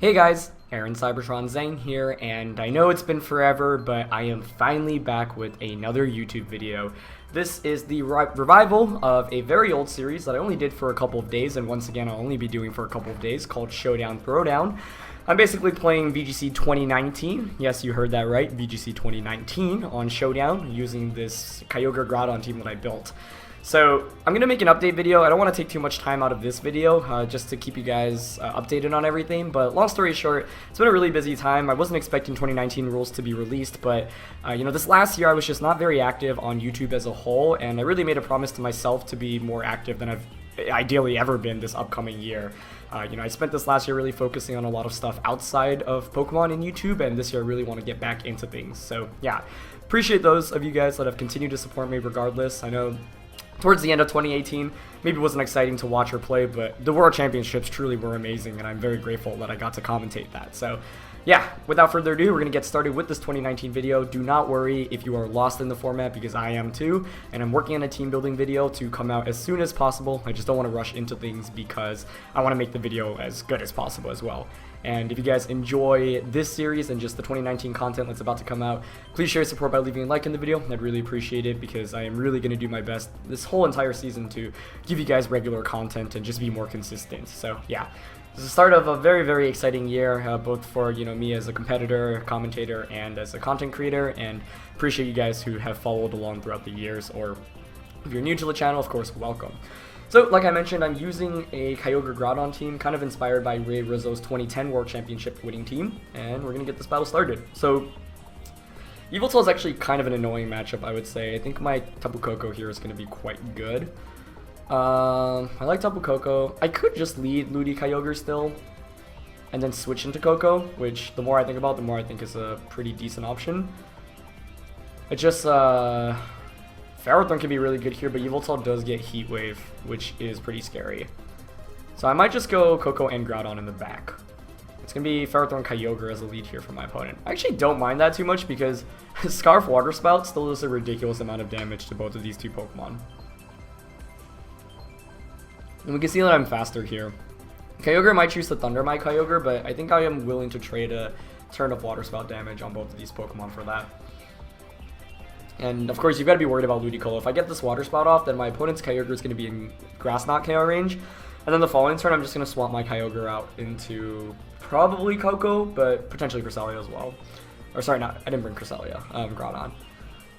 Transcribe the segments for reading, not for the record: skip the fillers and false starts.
Hey guys, Aaron Cybertron Zhang here, and I know it's been forever, but I am finally back with another YouTube video. This is the revival of a very old series that I only did for a couple of days, and once again I'll only be doing for a couple of days, called Showdown Throwdown. I'm basically playing VGC 2019, yes you heard that right, VGC 2019 on Showdown, using this Kyogre Groudon team that I built. So, I'm going to make an update video. I don't want to take too much time out of this video, just to keep you guys updated on everything, but long story short, it's been a really busy time. I wasn't expecting 2019 rules to be released, but, you know, this last year I was just not very active on YouTube as a whole, and I really made a promise to myself to be more active than I've ideally ever been this upcoming year. You know, I spent this last year really focusing on a lot of stuff outside of Pokemon and YouTube, and this year I really want to get back into things. So, yeah, appreciate those of you guys that have continued to support me regardless. I know towards the end of 2018, maybe it wasn't exciting to watch or play, but the World Championships truly were amazing, and I'm very grateful that I got to commentate that. So, yeah, without further ado, we're going to get started with this 2019 video. Do not worry if you are lost in the format, because I am too, and I'm working on a team building video to come out as soon as possible. I just don't want to rush into things because I want to make the video as good as possible as well. And if you guys enjoy this series and just the 2019 content that's about to come out, please share your support by leaving a like in the video. I'd really appreciate it, because I am really going to do my best this whole entire season to give you guys regular content and just be more consistent. So yeah, this is the start of a very, very exciting year, both for, you know, me as a competitor, commentator, and as a content creator, and appreciate you guys who have followed along throughout the years, or if you're new to the channel, of course, welcome. So, like I mentioned, I'm using a Kyogre Groudon team, kind of inspired by Ray Rizzo's 2010 World Championship winning team, and we're going to get this battle started. So, Yveltal is actually kind of an annoying matchup, I would say. I think my Tapu Koko here is going to be quite good. I like Tapu Koko. I could just lead Ludi Kyogre still, and then switch into Koko, which the more I think about, the more I think is a pretty decent option. It just, Ferrothorn can be really good here, but Yveltal does get Heat Wave, which is pretty scary. So I might just go Koko and Groudon in the back. It's going to be Ferrothorn Kyogre as a lead here for my opponent. I actually don't mind that too much, because Scarf Water Spout still does a ridiculous amount of damage to both of these two Pokemon. And we can see that I'm faster here. Kyogre might choose to Thunder my Kyogre, but I think I am willing to trade a turn of Water Spout damage on both of these Pokemon for that. And of course, you've got to be worried about Ludicolo. If I get this Water Spout off, then my opponent's Kyogre is going to be in Grass Knot KO range. And then the following turn, I'm just going to swap my Kyogre out into probably Koko, but potentially Cresselia as well. Or sorry, I didn't bring Cresselia, Groudon.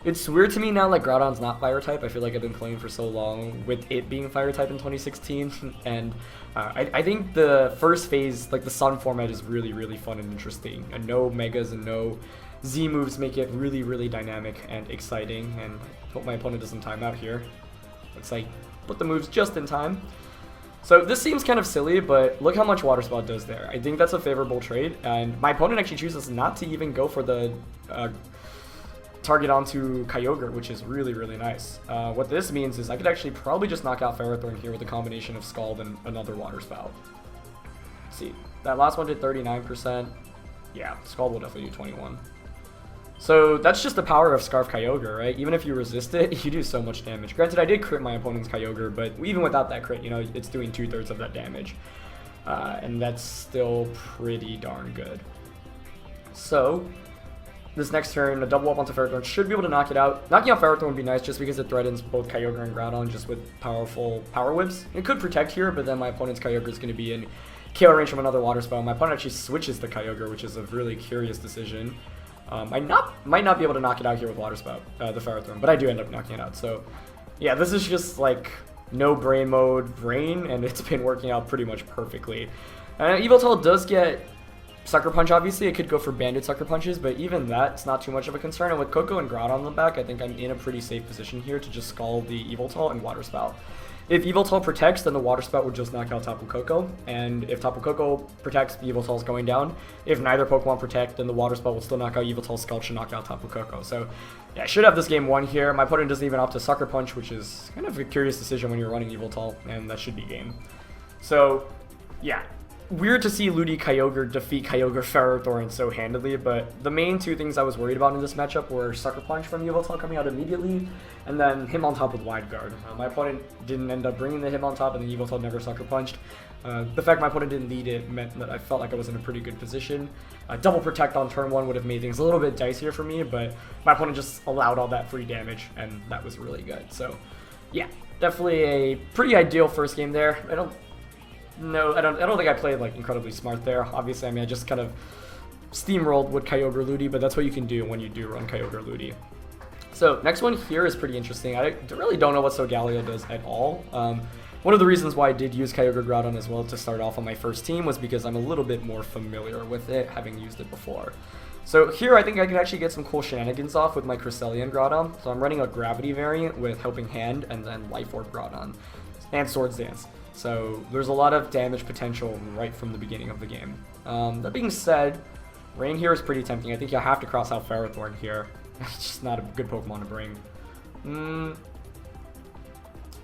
It's weird to me now, like, Groudon's not Fire type. I feel like I've been playing for so long with it being Fire type in 2016. And I think the first phase, like the Sun format, is really, really fun and interesting. And no Megas and no Z moves make it really, really dynamic and exciting, and I hope my opponent doesn't time out here. Looks like put the moves just in time. So this seems kind of silly, but look how much Water Spout does there. I think that's a favorable trade, and my opponent actually chooses not to even go for the target onto Kyogre, which is really, really nice. What this means is I could actually probably just knock out Ferrothorn here with a combination of Scald and another Water Spout. Let's see, that last one did 39%. Yeah, Scald will definitely do 21. So that's just the power of Scarf Kyogre, right? Even if you resist it, you do so much damage. Granted, I did crit my opponent's Kyogre, but even without that crit, you know, it's doing 2/3 of that damage. And that's still pretty darn good. So, this next turn, a double up onto Ferrothorn should be able to knock it out. Knocking out Ferrothorn would be nice just because it threatens both Kyogre and Groudon just with powerful Power Whips. It could protect here, but then my opponent's Kyogre is going to be in KO range from another Water Spout. My opponent actually switches the Kyogre, which is a really curious decision. I might not be able to knock it out here with Water Spout, the Ferrothorn, but I do end up knocking it out. So, yeah, this is just like no brain mode brain, and it's been working out pretty much perfectly. Yveltal does get Sucker Punch, obviously. It could go for Banded Sucker Punches, but even that's not too much of a concern. And with Koko and Groudon on the back, I think I'm in a pretty safe position here to just Scald the Yveltal and Water Spout. If Yveltal protects, then the Water Spout would just knock out Tapu Koko, and if Tapu Koko protects, Yveltal's going down. If neither Pokemon protect, then the Water Spout will still knock out Yveltal, Scald should knock out Tapu Koko. So, yeah, I should have this game won here. My opponent doesn't even opt to Sucker Punch, which is kind of a curious decision when you're running Yveltal, and that should be game. So, yeah, weird to see Ludi Kyogre defeat Kyogre Ferrothorn so handedly, but the main two things I was worried about in this matchup were Sucker Punch from Yveltal coming out immediately, and then him on top with Wide Guard. My opponent didn't end up bringing the him on top, and the Yveltal never Sucker Punched. The fact my opponent didn't lead it meant that I felt like I was in a pretty good position. Double Protect on turn 1 would have made things a little bit dicier for me, but my opponent just allowed all that free damage, and that was really good. So, yeah, definitely a pretty ideal first game there. I don't think I played like incredibly smart there. Obviously, I mean, I just kind of steamrolled with Kyogre Ludi, but that's what you can do when you do run Kyogre Ludi. So next one here is pretty interesting. I really don't know what Solgaleo does at all. One of the reasons why I did use Kyogre Groudon as well to start off on my first team was because I'm a little bit more familiar with it, having used it before. So here I think I can actually get some cool shenanigans off with my Cresselia Groudon. So I'm running a Gravity variant with Helping Hand and then Life Orb Groudon and Swords Dance. So there's a lot of damage potential right from the beginning of the game. That being said, Rain here is pretty tempting. I think you'll have to cross out Ferrothorn here. It's just not a good Pokemon to bring.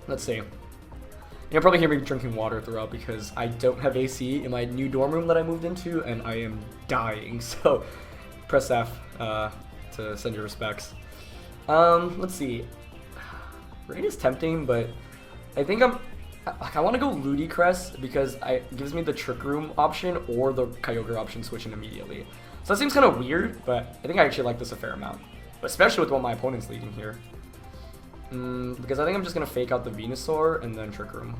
Let's see. You'll probably hear me drinking water throughout because I don't have AC in my new dorm room that I moved into, and I am dying. So press F to send your respects. Let's see. Rain is tempting, but I think I want to go Ludicrest because it gives me the Trick Room option or the Kyogre option switching immediately. So that seems kind of weird, but I think I actually like this a fair amount, especially with what my opponent's leading here. Because I think I'm just going to fake out the Venusaur and then Trick Room.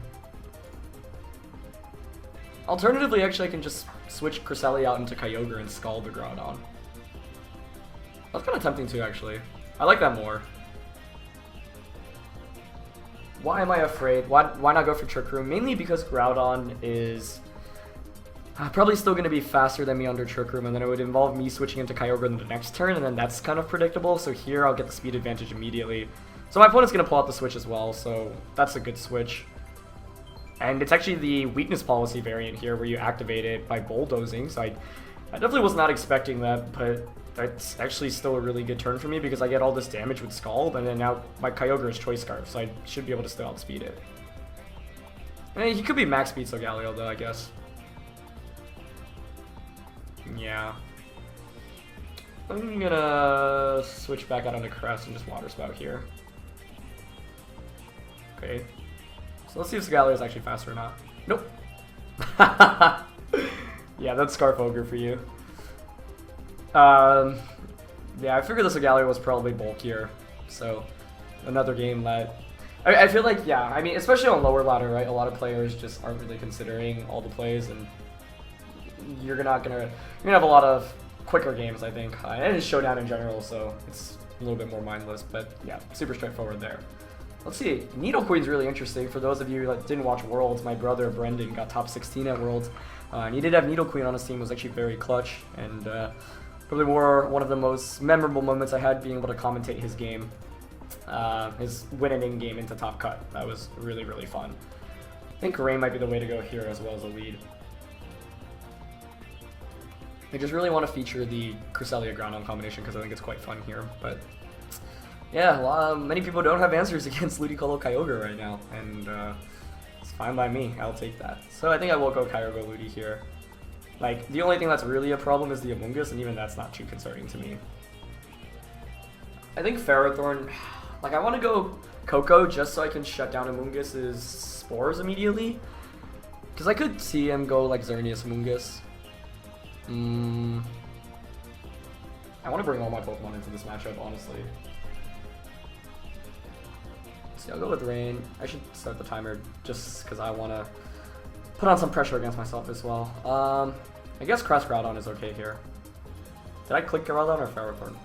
Alternatively, actually, I can just switch Cresselia out into Kyogre and Scald the Groudon. That's kind of tempting too, actually. I like that more. Why am I afraid? Why not go for Trick Room? Mainly because Groudon is probably still going to be faster than me under Trick Room, and then it would involve me switching into Kyogre in the next turn, and then that's kind of predictable, so here I'll get the speed advantage immediately. So my opponent's going to pull out the switch as well, so that's a good switch. And it's actually the weakness policy variant here where you activate it by bulldozing, so I definitely was not expecting that, but that's actually still a really good turn for me because I get all this damage with Scald, and then now my Kyogre is Choice Scarf, so I should be able to still outspeed it. I mean, he could be max speed Solgaleo though, I guess. Yeah. I'm gonna switch back out onto Crest and just Water Spout here. Okay. So let's see if Solgaleo is actually faster or not. Nope. Yeah, that's Scarf Ogre for you. Yeah, I figured the Solgaleo was probably bulkier, so another game that I feel like, yeah, I mean, especially on lower ladder, right? A lot of players just aren't really considering all the plays, and you're gonna have a lot of quicker games, I think, and it's Showdown in general, so it's a little bit more mindless. But yeah, super straightforward there. Let's see, Nidoqueen's really interesting. For those of you that didn't watch Worlds, my brother Brendan got top 16 at Worlds, and he did have Nidoqueen on his team. Was actually very clutch, and probably one of the most memorable moments I had being able to commentate his game, his win-in game into Top Cut. That was really, really fun. I think Rain might be the way to go here as well as a lead. I just really want to feature the Cresselia Groudon combination because I think it's quite fun here, but yeah, many people don't have answers against Ludicolo Kyogre right now, and it's fine by me. I'll take that. So I think I will go Kyogre Ludi here. Like, the only thing that's really a problem is the Amoonguss, and even that's not too concerning to me. I think Ferrothorn, like, I want to go Coco just so I can shut down Amoonguss's spores immediately, because I could see him go like Xerneas Amoonguss. I want to bring all my Pokemon into this matchup, honestly. So I'll go with Rain. I should start the timer just because I want to put on some pressure against myself as well. I guess Crest Groudon is okay here. Did I click Groudon or Ferrothorn?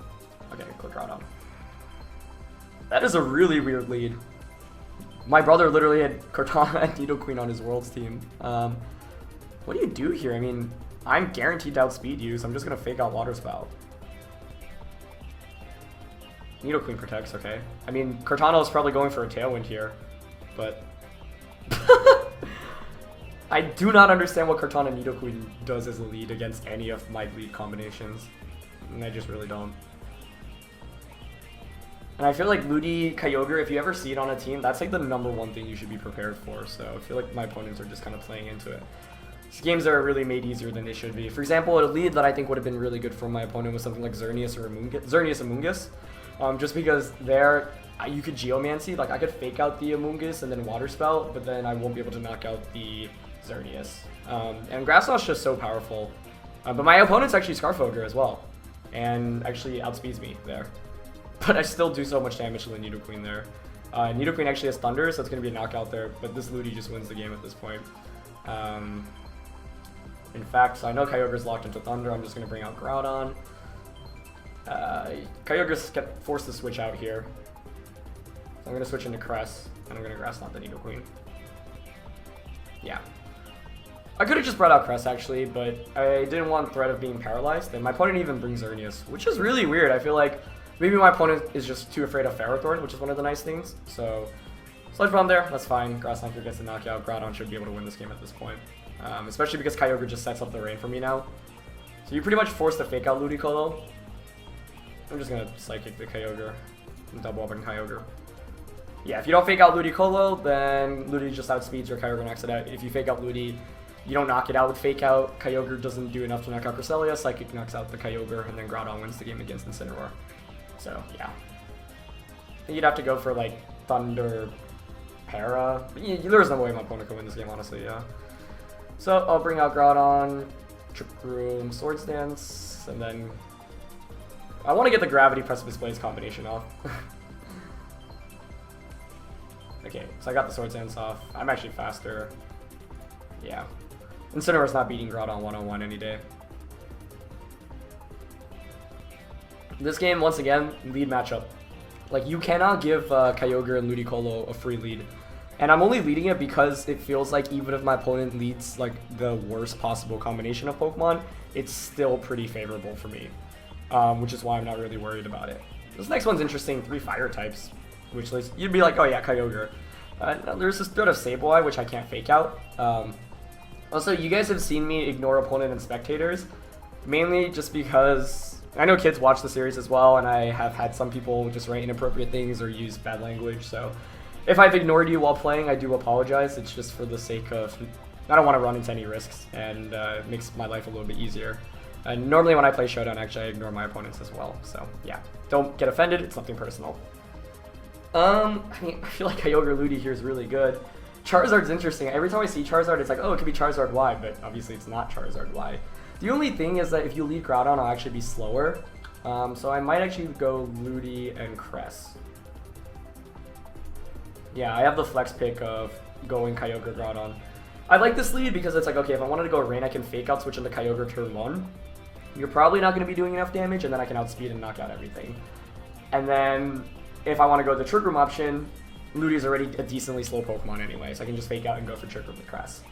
Okay, click Groudon. That is a really weird lead. My brother literally had Cortana and Nidoqueen on his Worlds team. What do you do here? I mean, I'm guaranteed to outspeed you, so I'm just going to fake out Water Spout. Nidoqueen protects, okay. I mean, Cortana is probably going for a Tailwind here, but I do not understand what Cortana Nidoqueen does as a lead against any of my lead combinations. And I just really don't. And I feel like Ludi Kyogre, if you ever see it on a team, that's like the #1 thing you should be prepared for. So I feel like my opponents are just kind of playing into it. These games are really made easier than they should be. For example, a lead that I think would have been really good for my opponent was something like Xerneas or Amoonguss. Just because there, you could Geomancy, like I could fake out the Amoonguss and then Water Spout, but then I won't be able to knock out the Xerneas. And Grass Knot's just so powerful. But my opponent's actually Scarf Ogre as well, and actually outspeeds me there. But I still do so much damage to the Nidoqueen there. Nidoqueen actually has Thunder, so it's going to be a knockout there, but this Ludi just wins the game at this point. In fact, so I know Kyogre's locked into Thunder, I'm just going to bring out Groudon. Kyogre's forced to switch out here. So I'm going to switch into Cress, and I'm going to Grass Knot the Nidoqueen. Yeah. I could have just brought out Cress actually, but I didn't want threat of being paralyzed, and my opponent even brings Xerneas, which is really weird. I feel like maybe my opponent is just too afraid of Ferrothorn, which is one of the nice things. So, Sludge Bomb there, that's fine. Grass Knot gets the knockout. Groudon should be able to win this game at this point. Especially because Kyogre just sets up the rain for me now. So you pretty much forced to fake out Ludicolo. I'm just going to Psychic the Kyogre and double up on Kyogre. Yeah, if you don't fake out Ludicolo, then Ludi just outspeeds your Kyogre knocks it out. If you fake out Ludi, you don't knock it out with fake out. Kyogre doesn't do enough to knock out Cresselia. Psychic knocks out the Kyogre, and then Groudon wins the game against Incineroar. So, yeah. I think you'd have to go for, like, Thunder, Para. There's no way my opponent can win this game, honestly, yeah. So, I'll bring out Groudon, Trick Room, Swords Dance, and then... I want to get the Gravity Precipice Blaze combination off. Okay, so I got the Swords Dance off. I'm actually faster. Yeah. Incineroar's not beating Groudon one-on-one any day. This game, once again, lead matchup. Like, you cannot give Kyogre and Ludicolo a free lead. And I'm only leading it because it feels like even if my opponent leads, like, the worst possible combination of Pokemon, it's still pretty favorable for me. Which is why I'm not really worried about it. This next one's interesting, 3 fire types. Which you'd be like, oh yeah, Kyogre. There's this threat of Sableye, which I can't fake out. Also, you guys have seen me ignore opponent and spectators. Mainly just because... I know kids watch the series as well, and I have had some people just write inappropriate things or use bad language, so if I've ignored you while playing, I do apologize. It's just for the sake of, I don't want to run into any risks, and it makes my life a little bit easier. And normally when I play Showdown, actually I ignore my opponents as well, so yeah. Don't get offended, it's nothing personal. I mean, I feel like Kyogre Ludi here is really good. Charizard's interesting. Every time I see Charizard, it's like, oh, it could be Charizard Y, but obviously it's not Charizard Y. The only thing is that if you lead Groudon, I'll actually be slower. So I might actually go Ludi and Cress. Yeah, I have the flex pick of going Kyogre Groudon. I like this lead because it's like, okay, if I wanted to go Rain, I can fake out, switch into Kyogre turn 1. You're probably not going to be doing enough damage, and then I can outspeed and knock out everything. And then, if I want to go the Trick Room option, Ludi's already a decently slow Pokemon anyway, so I can just fake out and go for Trick Room with Cress.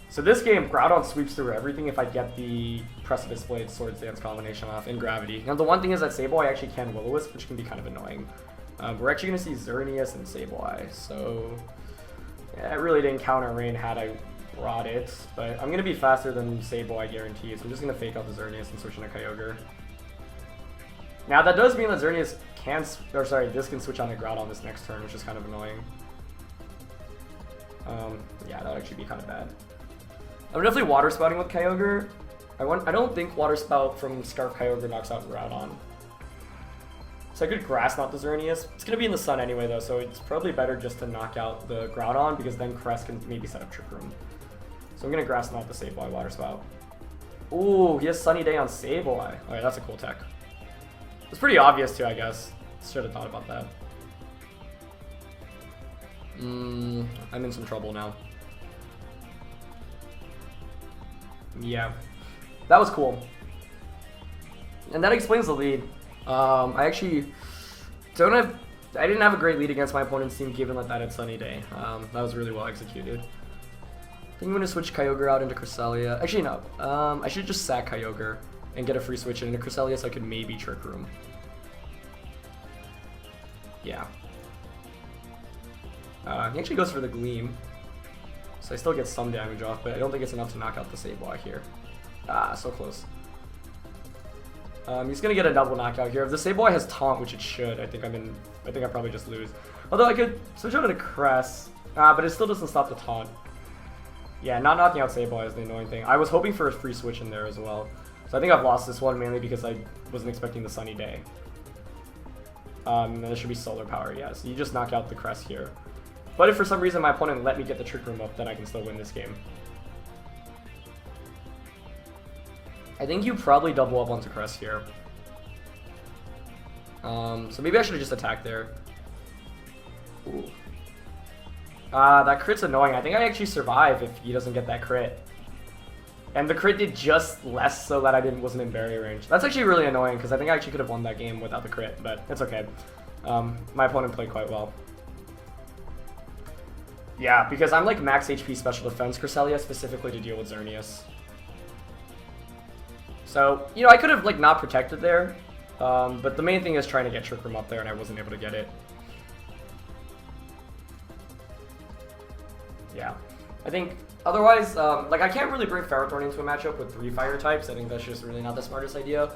So this game, Groudon sweeps through everything if I get the Precipice Blade Swords Dance combination off in Gravity. Now the one thing is that Sableye actually can Will-O-Wisp, which can be kind of annoying. We're actually going to see Xerneas and Sableye, so yeah, it really didn't counter Rain had I brought it, but I'm going to be faster than Sableye guaranteed, so I'm just going to fake out the Xerneas and switch into Kyogre. Now that does mean that Xerneas can, this can switch on to Groudon this next turn, which is kind of annoying. Yeah, that would actually be kind of bad. I'm definitely Water Spouting with Kyogre. I don't think Water Spout from Scarf Kyogre knocks out Groudon. So I could Grass Knot the Xerneas. It's going to be in the sun anyway though, so it's probably better just to knock out the Groudon because then Cress can maybe set up Trick Room. So I'm going to Grass Knot the Sableye Water Spout. Ooh, he has Sunny Day on Sableye. Alright, that's a cool tech. It's pretty obvious too, I guess. Should have thought about that. I'm in some trouble now. Yeah, that was cool. And that explains the lead. I actually I didn't have a great lead against my opponent's team given that had Sunny Day. That was really well executed. I think I'm going to switch Kyogre out into Cresselia. Actually, no. I should just sack Kyogre and get a free switch into Cresselia so I could maybe Trick Room. Yeah. He actually goes for the Gleam. So I still get some damage off, but I don't think it's enough to knock out the Sableye here. Ah, so close. He's gonna get a double knockout here. If the Sableye has Taunt, which it should, I think I probably just lose. Although I could switch out into Cress, but it still doesn't stop the Taunt. Yeah, not knocking out Sableye is the annoying thing. I was hoping for a free switch in there as well. So I think I've lost this one mainly because I wasn't expecting the sunny day. And then there should be solar power, yeah. So you just knock out the crest here. But if for some reason my opponent let me get the Trick Room up, then I can still win this game. I think you probably double up onto crest here. So maybe I should have just attacked there. Ooh. That crit's annoying. I think I actually survive if he doesn't get that crit. And the crit did just less so that I wasn't in barrier range. That's actually really annoying because I think I actually could have won that game without the crit, but it's okay. My opponent played quite well. Yeah, because I'm like max HP special defense Cresselia specifically to deal with Xerneas. So, you know, I could have like not protected there, but the main thing is trying to get Trick Room up there and I wasn't able to get it. Yeah, I think otherwise, like I can't really bring Ferrothorn into a matchup with 3 fire types. I think that's just really not the smartest idea.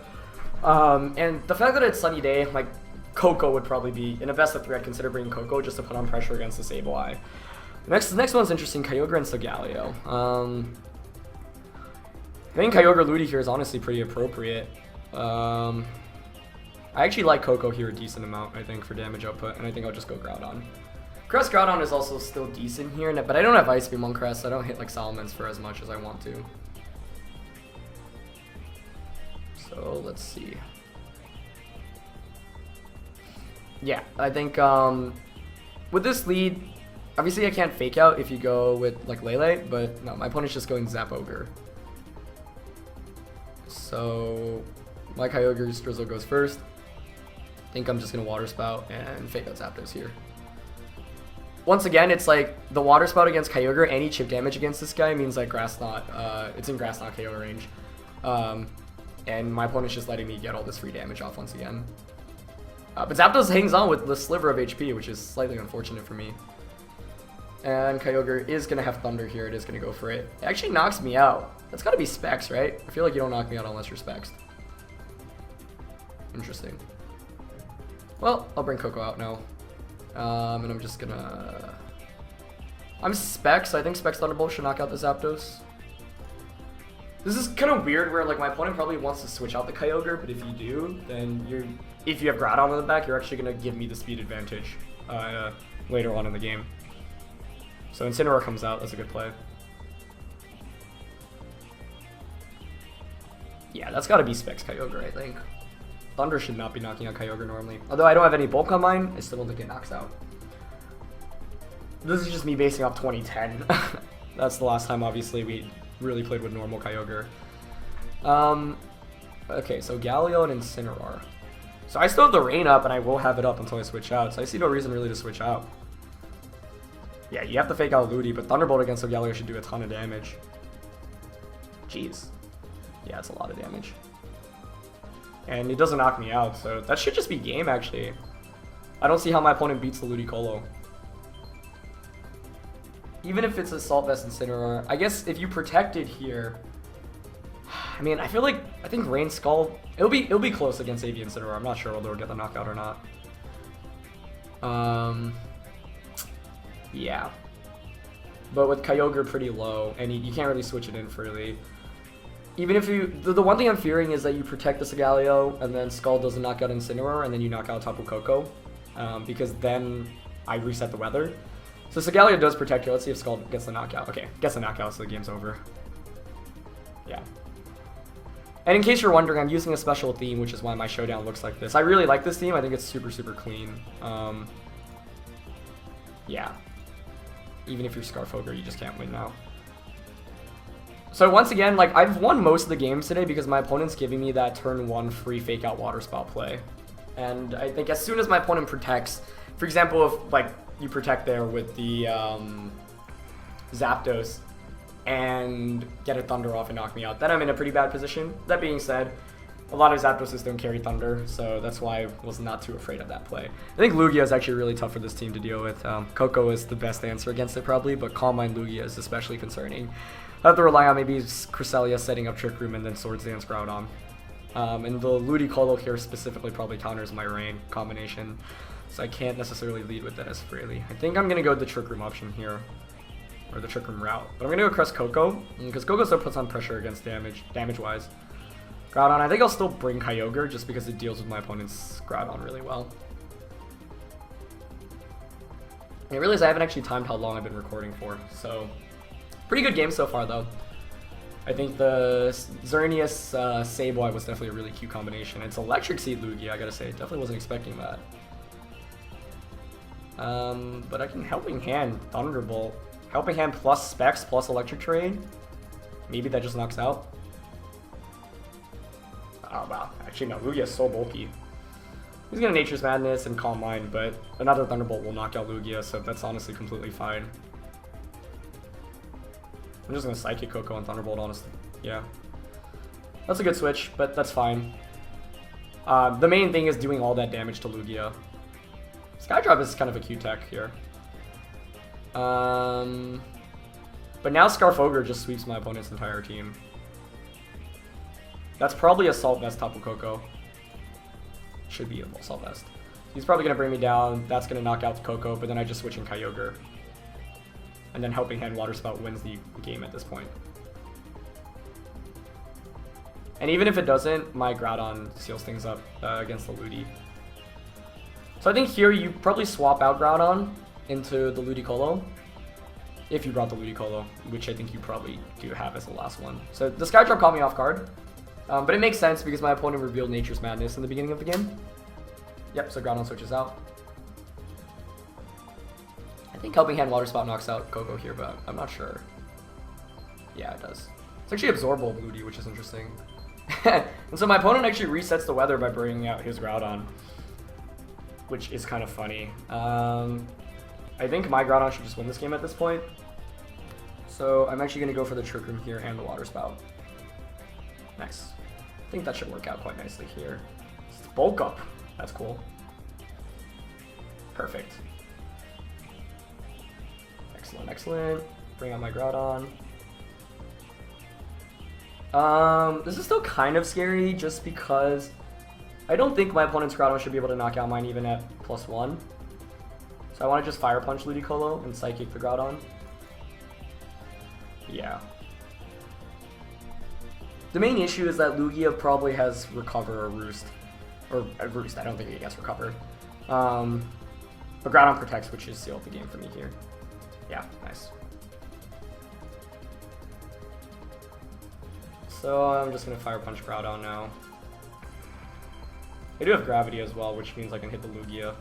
And the fact that it's sunny day, like Coco would probably be, in a best of 3, I'd consider bringing Coco just to put on pressure against the Sableye. The next one's interesting, Kyogre and Solgaleo. I think Kyogre Ludi here is honestly pretty appropriate. I actually like Coco here a decent amount, I think, for damage output, and I think I'll just go Groudon. Crest Groudon is also still decent here, but I don't have Ice Beam on Crest, so I don't hit like Solomon's for as much as I want to. So let's see. Yeah, I think with this lead, obviously I can't fake out if you go with like Lele, but no, my opponent's just going Zap Ogre. So my Kyogre's Drizzle goes first. I think I'm just gonna Water Spout and fake out Zapdos here. Once again, it's like the Water Spout against Kyogre, any chip damage against this guy means like Grass Knot, it's in Grass Knot KO range. And my opponent's just letting me get all this free damage off once again. But Zapdos hangs on with the sliver of HP, which is slightly unfortunate for me. And Kyogre is going to have Thunder here, it is going to go for it. It actually knocks me out. That's got to be Specs, right? I feel like you don't knock me out unless you're Specs. Interesting. Well, I'll bring Coco out now. And I'm just gonna... I'm Specs, so I think Specs Thunderbolt should knock out the Zapdos. This is kind of weird where like my opponent probably wants to switch out the Kyogre, but if you do, then if you have Groudon on the back, you're actually going to give me the speed advantage later on in the game. So Incineroar comes out, that's a good play. Yeah, that's got to be Specs Kyogre, I think. Thunder should not be knocking out Kyogre normally. Although I don't have any bulk on mine, I still don't think it knocks out. This is just me basing off 2010. That's the last time, obviously, we really played with normal Kyogre. Okay, so Galio and Incineroar. So I still have the Rain up, and I will have it up until I switch out. So I see no reason really to switch out. Yeah, you have to fake out Ludi, but Thunderbolt against Solgaleo should do a ton of damage. Jeez. Yeah, it's a lot of damage. And it doesn't knock me out, so that should just be game, actually. I don't see how my opponent beats the Ludicolo. Even if it's Assault Vest Incineroar, I guess if you protect it here... I mean, I think Rain Skull... It'll be close against AV Incineroar. I'm not sure whether it'll get the knockout or not. Yeah. But with Kyogre pretty low, and you can't really switch it in freely. Even if you... The one thing I'm fearing is that you protect the Solgaleo, and then Skull doesn't knock out Incineroar, and then you knock out Tapu Koko. Because then I reset the weather. So Solgaleo does protect you. Let's see if Skull gets the knockout. Okay, gets the knockout, so the game's over. Yeah. And in case you're wondering, I'm using a special theme, which is why my Showdown looks like this. I really like this theme. I think it's super, super clean. Yeah. Even if you're Scarf Ogre, you just can't win now. So once again, like, I've won most of the games today because my opponent's giving me that turn 1 free fake out Water Spout play. And I think as soon as my opponent protects, for example, if like you protect there with the Zapdos and get a Thunder off and knock me out, then I'm in a pretty bad position. That being said, a lot of Zapdoses don't carry Thunder, so that's why I was not too afraid of that play. I think Lugia is actually really tough for this team to deal with. Coco is the best answer against it probably, but Calm Mind Lugia is especially concerning. I have to rely on maybe Cresselia setting up Trick Room and then Swords Dance Groudon. And the Ludicolo here specifically probably counters my Rain combination, so I can't necessarily lead with that as freely. I think I'm going to go with the Trick Room option here. or the Trick Room route. But I'm gonna go Crest Coco, because Coco still puts on pressure against damage-wise. Groudon, I think I'll still bring Kyogre just because it deals with my opponent's Groudon really well. I realize I haven't actually timed how long I've been recording for, so pretty good game so far though. I think the Xerneas Sableye was definitely a really cute combination. It's Electric Seed Lugia, I gotta say. Definitely wasn't expecting that. But I can Helping Hand, Thunderbolt. Helping Hand plus Specs plus Electric Terrain. Maybe that just knocks out. Oh wow, actually no, Lugia is so bulky. He's gonna Nature's Madness and Calm Mind, but another Thunderbolt will knock out Lugia, so that's honestly completely fine. I'm just gonna Psychic Coco and Thunderbolt, honestly. Yeah. That's a good switch, but that's fine. The main thing is doing all that damage to Lugia. Skydrop is kind of a cute tech here. But now Scarf Ogre just sweeps my opponent's entire team. That's probably Assault Vest Tapu Koko. Should be Assault Vest. He's probably going to bring me down. That's going to knock out Coco, but then I just switch in Kyogre. And then Helping Hand Water Spout wins the game at this point. And even if it doesn't, my Groudon seals things up against the Ludi. So I think here you probably swap out Groudon into the Ludicolo. If you brought the Ludicolo, which I think you probably do have as the last one. So the Skydrop caught me off guard. But it makes sense because my opponent revealed Nature's Madness in the beginning of the game. Yep, so Groudon switches out. I think Helping Hand Water Spout knocks out Coco here, but I'm not sure. Yeah, it does. It's actually Absorbable Ludi, which is interesting. And so my opponent actually resets the weather by bringing out his Groudon, which is kind of funny. I think my Groudon should just win this game at this point. So I'm actually going to go for the Trick Room here and the Water Spout. Nice. I think that should work out quite nicely here. It's Bulk Up. That's cool. Perfect. Excellent, excellent. Bring out my Groudon. This is still kind of scary just because I don't think my opponent's Groudon should be able to knock out mine even at +1. So I want to just Fire Punch Ludicolo and Psychic the Groudon. Yeah. The main issue is that Lugia probably has Recover or Roost. Or Roost, I don't think he has Recover. But Groudon protects, which is sealed the game for me here. Yeah, nice. So I'm just going to Fire Punch Groudon now. I do have Gravity as well, which means I can hit the Lugia.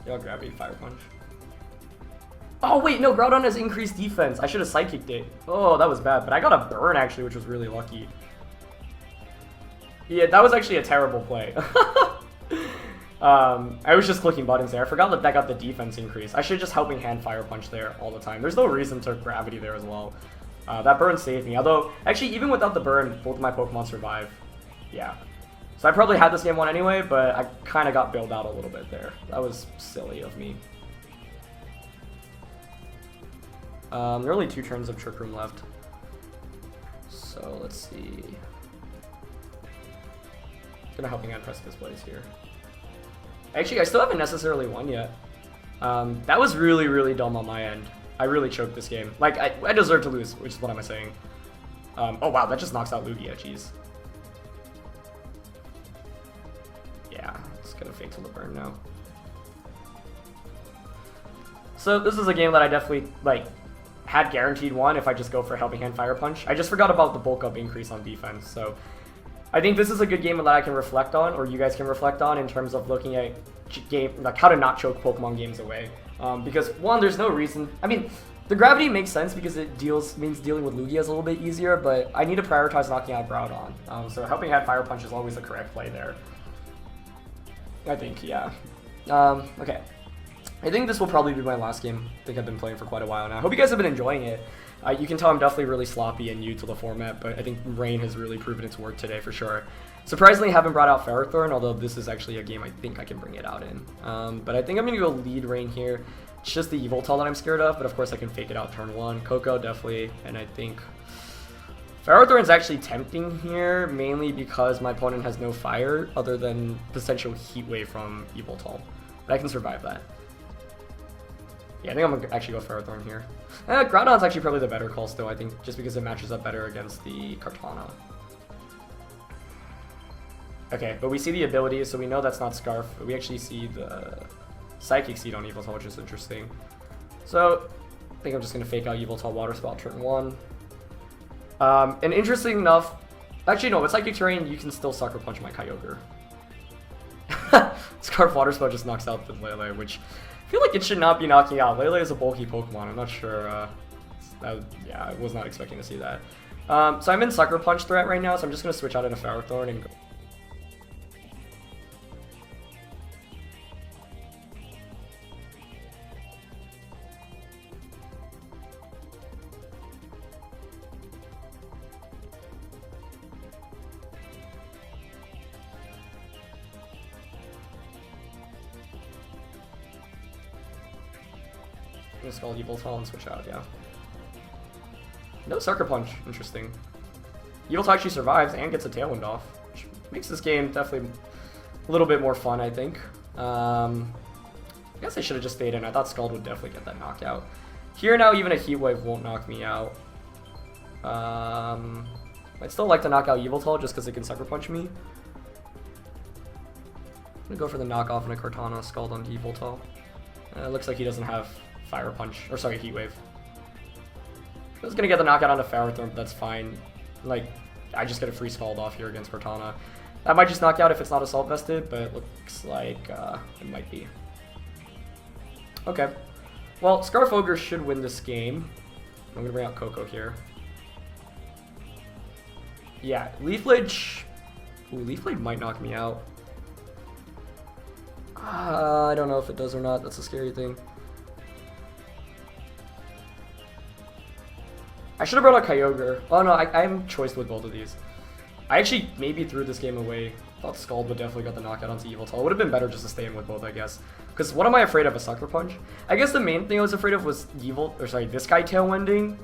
Yeah, I'll Gravity Fire Punch. Oh wait, no, Groudon has increased defense. I should have Psychicked it. Oh, that was bad. But I got a burn actually, which was really lucky. Yeah, that was actually a terrible play. I was just clicking buttons there. I forgot that got the defense increase. I should just Helping Hand Fire Punch there all the time. There's no reason to Gravity there as well. That burn saved me. Although, actually, even without the burn, both of my Pokemon survive. Yeah. So I probably had this game won anyway, but I kind of got bailed out a little bit there. That was silly of me. There are only 2 turns of Trick Room left. So let's see. Gonna Helping Hand Precipice Blaze here. Actually, I still haven't necessarily won yet. That was really, really dumb on my end. I really choked this game. Like, I deserve to lose, which is what am I saying. Oh wow, that just knocks out Lugia, jeez. Yeah, it's gonna Fake till the burn now. So this is a game that I definitely, like, had guaranteed won if I just go for Helping Hand Fire Punch. I just forgot about the bulk up increase on defense, so I think this is a good game that I can reflect on, or you guys can reflect on, in terms of looking at like how to not choke Pokemon games away. Because one, there's no reason. I mean, the Gravity makes sense because it means dealing with Lugia is a little bit easier, but I need to prioritize knocking out Groudon. So Helping Hand Fire Punch is always the correct play there. I think, yeah. Okay. I think this will probably be my last game. I think I've been playing for quite a while now. I hope you guys have been enjoying it. You can tell I'm definitely really sloppy and new to the format, but I think Rain has really proven its worth today for sure. Surprisingly, haven't brought out Ferrothorn, although this is actually a game I think I can bring it out in. But I think I'm going to go lead Rain here. It's just the Yveltal that I'm scared of, but of course I can fake it out turn 1. Coco, definitely, and I think Ferrothorn's actually tempting here, mainly because my opponent has no fire other than potential Heat Wave from Yveltal. But I can survive that. Yeah, I think I'm gonna actually go Ferrothorn here. Groudon's actually probably the better call still, I think, just because it matches up better against the Kartana. Okay, but we see the abilities, so we know that's not Scarf. We actually see the Psychic Seed on Yveltal, which is interesting. So, I think I'm just going to fake out Yveltal Water Spout turn 1. And interesting enough, actually no, with Psychic Terrain, you can still Sucker Punch my Kyogre. Scarf Water Spout just knocks out the Lele, which I feel like it should not be knocking out. Lele is a bulky Pokemon, I'm not sure, yeah, I was not expecting to see that. So I'm in Sucker Punch threat right now, so I'm just going to switch out into Ferrothorn and go. I'm just gonna Yveltal and switch out, yeah. No Sucker Punch, interesting. Yveltal actually survives and gets a Tailwind off, which makes this game definitely a little bit more fun, I think. I guess I should have just stayed in. I thought Scald would definitely get that knockout. Here now, even a Heat Wave won't knock me out. I'd still like to knock out Yveltal just because it can Sucker Punch me. I'm gonna go for the knockoff and a Kartana Scald on Yveltal. It looks like he doesn't have Fire Punch, or sorry, Heat Wave. I was gonna get the knockout onto Ferrothorn, but that's fine. Like, I just get a free Scald off here against Kartana. That might just knock out if it's not Assault Vested, but it looks like it might be. Okay. Well, Scarf Ogre should win this game. I'm gonna bring out Coco here. Yeah, Leaf Blade. Ooh, Leaf Blade might knock me out. I don't know if it does or not. That's a scary thing. I should have brought out Kyogre. Oh no, I'm choiced with both of these. I actually maybe threw this game away. Thought Scald would definitely got the knockout onto Yveltal. It would have been better just to stay in with both, I guess. Because what am I afraid of? A Sucker Punch? I guess the main thing I was afraid of was this guy Tailwinding.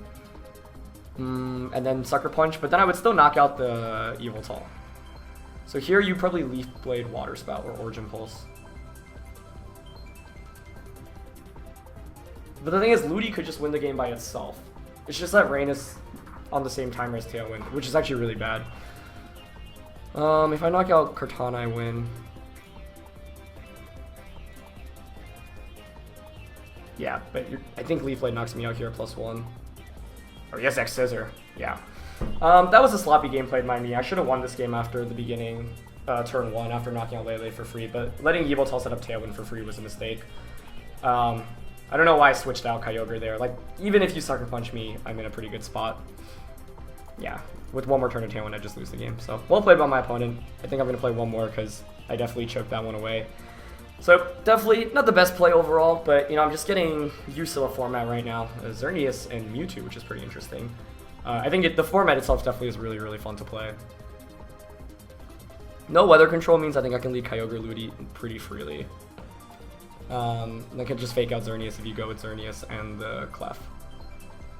And then Sucker Punch, but then I would still knock out the Yveltal. So here you probably Leaf Blade, Water Spout, or Origin Pulse. But the thing is, Ludi could just win the game by itself. It's just that Rain is on the same timer as Tailwind, which is actually really bad. If I knock out Kartana, I win. Yeah, but I think Leaf Blade knocks me out here at +1. Or yes, X Scissor. Yeah. That was a sloppy gameplay by me. I should have won this game after the beginning, turn 1, after knocking out Lele for free, but letting Yveltal set up Tailwind for free was a mistake. I don't know why I switched out Kyogre there. Like, even if you Sucker Punch me, I'm in a pretty good spot. Yeah, with one more turn of Tailwind, I just lose the game. So, well played by my opponent. I think I'm going to play one more because I definitely choked that one away. So, definitely not the best play overall, but, you know, I'm just getting used to the format right now. Xerneas and Mewtwo, which is pretty interesting. I think the format itself definitely is really, really fun to play. No weather control means I think I can lead Kyogre Ludi pretty freely. I can just fake out Xerneas if you go with Xerneas and the Clef.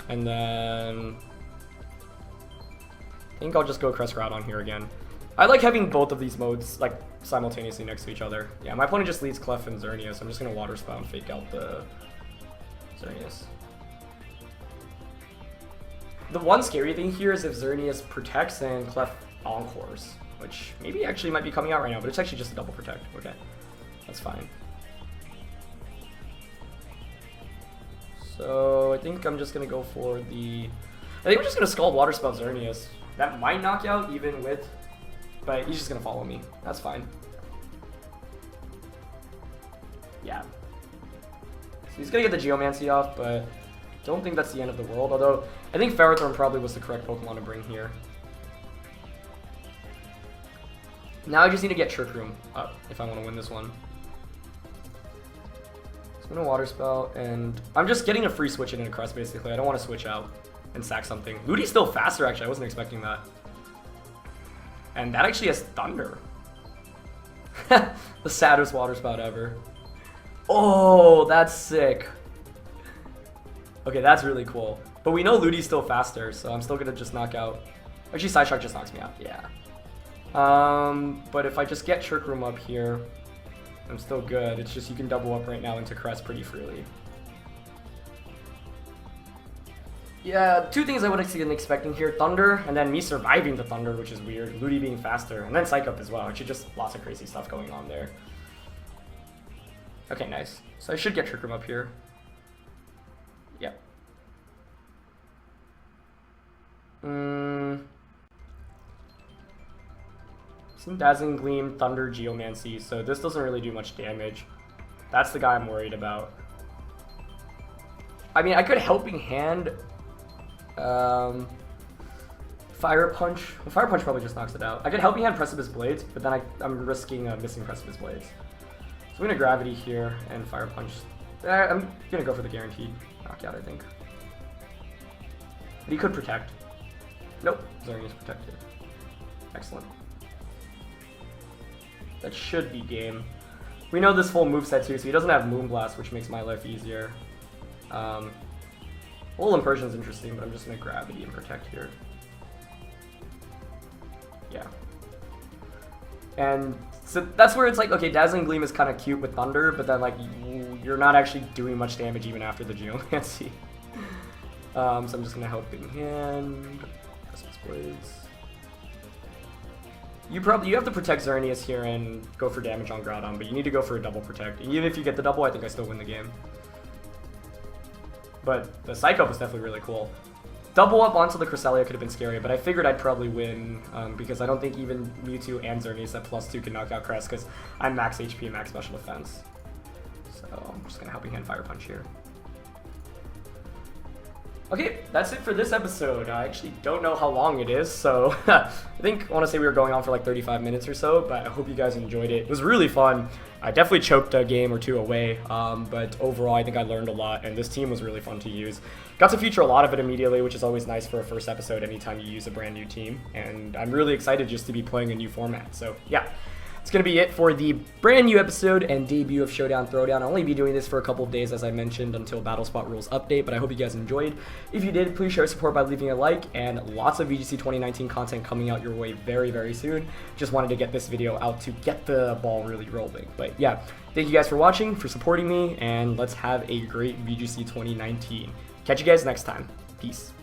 And then I think I'll just go Crest Groudon here again. I like having both of these modes like simultaneously next to each other. Yeah, my opponent just leads Clef and Xerneas. I'm just gonna Water Spout and fake out the Xerneas. The one scary thing here is if Xerneas protects and Clef Encores, which maybe actually might be coming out right now, but it's actually just a double protect. Okay, that's fine. So I think I'm just gonna go for the. I think we're just gonna Scald Water Spout Xerneas. That might knock out even with, but he's just gonna follow me. That's fine. Yeah. So he's gonna get the Geomancy off, but don't think that's the end of the world. Although I think Ferrothorn probably was the correct Pokemon to bring here. Now I just need to get Trick Room up if I want to win this one. So I'm gonna Water Spout, and I'm just getting a free switch in and a Crest basically. I don't want to switch out and sack something. Ludi's still faster actually, I wasn't expecting that. And that actually has Thunder. The saddest Water Spout ever. Oh, that's sick. Okay, that's really cool. But we know Ludi's still faster, so I'm still gonna just knock out. Actually, Side Shock just knocks me out, yeah. But if I just get Trick Room up here, I'm still good. It's just you can double up right now into Crest pretty freely. Yeah, two things I would have been expecting here. Thunder, and then me surviving the Thunder, which is weird. Ludi being faster, and then Psych Up as well. Actually, just lots of crazy stuff going on there. Okay, nice. So I should get Trick Room up here. Yep. Some Dazzling Gleam, Thunder, Geomancy, so this doesn't really do much damage. That's the guy I'm worried about. I mean, I could Helping Hand... Fire Punch. Well, Fire Punch probably just knocks it out. I could Helping Hand Precipice Blades, but then I'm risking missing Precipice Blades. So I'm gonna Gravity here and Fire Punch. I'm gonna go for the guaranteed knockout, I think. But he could Protect. Nope, Xerneas protected. Excellent. That should be game. We know this full moveset too, so he doesn't have Moonblast, which makes my life easier. Little Impersion is interesting, but I'm just gonna Gravity and Protect here. Yeah. And so that's where it's like, okay, Dazzling Gleam is kind of cute with Thunder, but then like you're not actually doing much damage even after the Geomancy. So I'm just gonna Helping Hand, Precipice Blades. You have to protect Xerneas here and go for damage on Groudon, but you need to go for a double protect. And even if you get the double, I think I still win the game. But the Psych Up was definitely really cool. Double up onto the Cresselia could have been scary, but I figured I'd probably win because I don't think even Mewtwo and Xerneas at +2 can knock out Crest because I'm max HP and max special defense. So I'm just going to Helping Hand Fire Punch here. Okay, that's it for this episode. I actually don't know how long it is, so I want to say we were going on for like 35 minutes or so, but I hope you guys enjoyed it. It was really fun. I definitely choked a game or two away, but overall I think I learned a lot, and this team was really fun to use. Got to feature a lot of it immediately, which is always nice for a first episode anytime you use a brand new team, and I'm really excited just to be playing a new format, so yeah. It's going to be it for the brand new episode and debut of Showdown Throwdown. I'll only be doing this for a couple of days, as I mentioned, until Battle Spot Rules update, but I hope you guys enjoyed. If you did, please show your support by leaving a like, and lots of VGC 2019 content coming out your way very, very soon. Just wanted to get this video out to get the ball really rolling. But yeah, thank you guys for watching, for supporting me, and let's have a great VGC 2019. Catch you guys next time. Peace.